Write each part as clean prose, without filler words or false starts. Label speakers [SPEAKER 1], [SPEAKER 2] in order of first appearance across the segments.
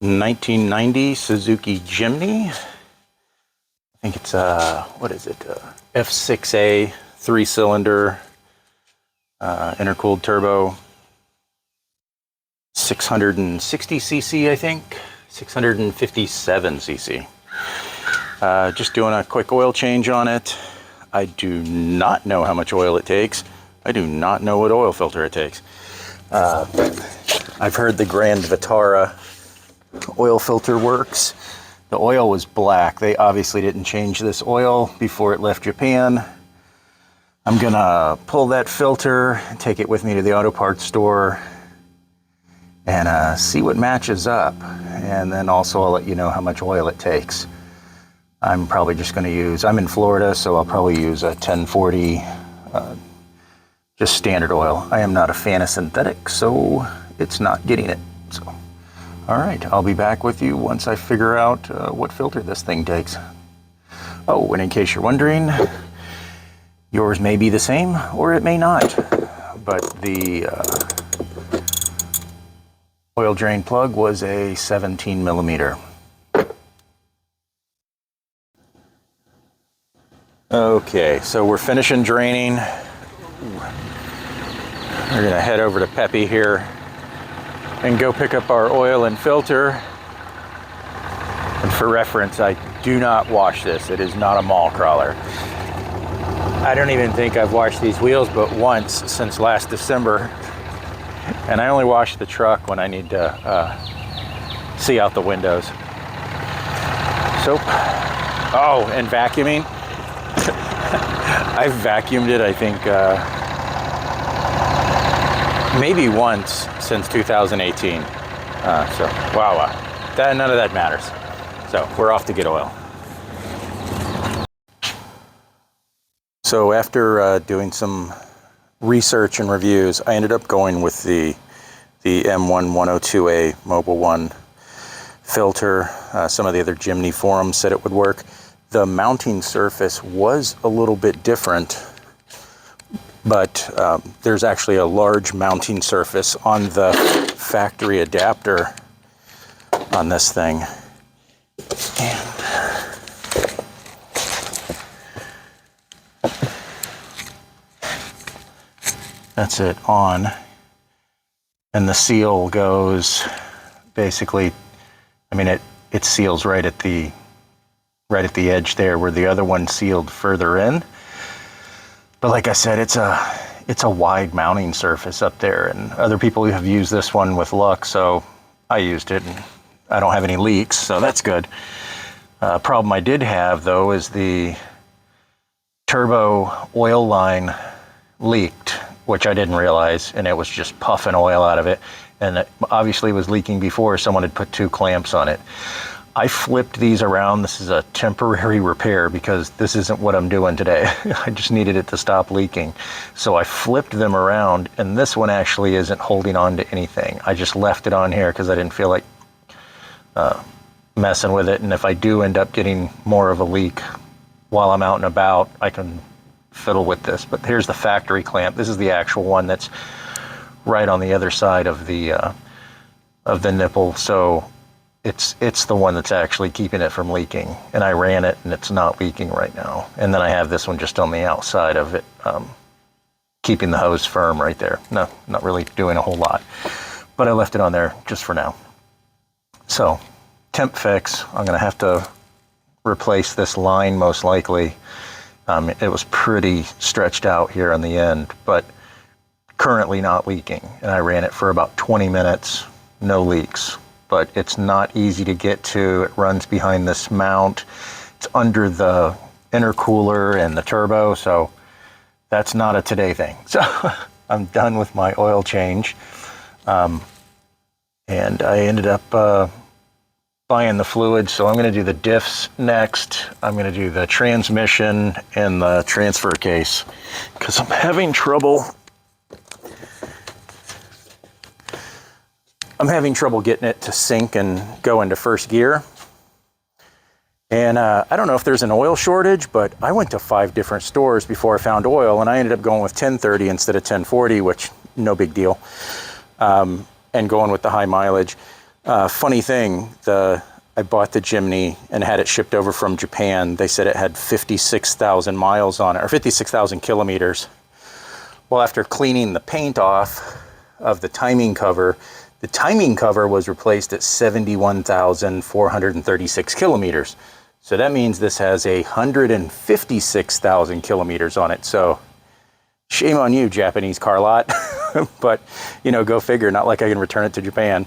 [SPEAKER 1] 1990 Suzuki Jimny. I think it's what is it? F6A 3-cylinder intercooled turbo, 660 cc, I think, 657 cc. Just doing a quick oil change on it. I do not know how much oil it takes. I do not know what oil filter it takes. I've heard the Grand Vitara oil filter works. The oil was black. They obviously didn't change this oil before it left Japan. I'm gonna pull that filter, take it with me to the auto parts store, and see what matches up. And then also I'll let you know how much oil it takes. I'm probably just gonna use, I'm in Florida, so I'll probably use a 1040, just standard oil. I am not a fan of synthetic, so it's not getting it. So, all right, I'll be back with you once I figure out what filter this thing takes. Oh, and in case you're wondering, yours may be the same or it may not, but the oil drain plug was a 17 millimeter. Okay, so we're finishing draining. We're gonna head over to Peppy here and go pick up our oil and filter. And for reference, I do not wash this. It is not a mall crawler. I don't even think I've washed these wheels but once since last December. And I only wash the truck when I need to see out the windows. So, oh, and vacuuming. I've vacuumed it, I think, maybe once since 2018. So, wow, none of that matters. So, we're off to get oil. So, after doing some research and reviews, I ended up going with the M1 102A Mobile One filter. Some of the other Jimny forums said it would work. The mounting surface was a little bit different, but there's actually a large mounting surface on the factory adapter on this thing. And that's it on. And the seal goes basically, I mean, it seals right at the edge there, where the other one sealed further in. But like I said, it's a wide mounting surface up there, and other people have used this one with luck, so I used it, and I don't have any leaks, so that's good. Problem I did have, though, is the turbo oil line leaked, which I didn't realize, and it was just puffing oil out of it, and it obviously was leaking before someone had put 2 clamps on it. I flipped these around. This is a temporary repair because this isn't what I'm doing today. I just needed it to stop leaking. So I flipped them around, and this one actually isn't holding on to anything. I just left it on here because I didn't feel like messing with it. And if I do end up getting more of a leak while I'm out and about, I can fiddle with this. But here's the factory clamp. This is the actual one that's right on the other side of the nipple. So it's the one that's actually keeping it from leaking, and I ran it and it's not leaking right now. And then I have this one just on the outside of it, keeping the hose firm right there. No, not really doing a whole lot, but I left it on there just for now. So, temp fix, I'm gonna have to replace this line most likely. It was pretty stretched out here on the end, but currently not leaking. And I ran it for about 20 minutes, no leaks. But it's not easy to get to. It runs behind this mount. It's under the intercooler and the turbo, so that's not a today thing. So I'm done with my oil change. And I ended up buying the fluid, so I'm gonna do the diffs next. I'm gonna do the transmission and the transfer case, because I'm having trouble getting it to sync and go into first gear. And I don't know if there's an oil shortage, but I went to 5 different stores before I found oil, and I ended up going with 1030 instead of 1040, which no big deal, and going with the high mileage. Funny thing, I bought the Jimny and had it shipped over from Japan. They said it had 56,000 miles on it, or 56,000 kilometers. Well, after cleaning the paint off of the timing cover was replaced at 71,436 kilometers. So that means this has 156,000 kilometers on it. So shame on you, Japanese car lot. But, you know, go figure, not like I can return it to Japan.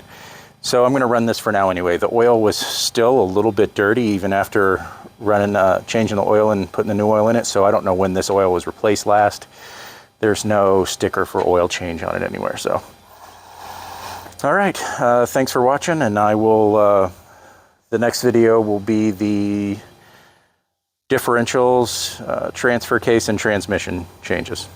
[SPEAKER 1] So I'm going to run this for now anyway. The oil was still a little bit dirty even after running, changing the oil and putting the new oil in it. So I don't know when this oil was replaced last. There's no sticker for oil change on it anywhere. So, all right. Thanks for watching, and I will. The next video will be the differentials, transfer case, and transmission changes.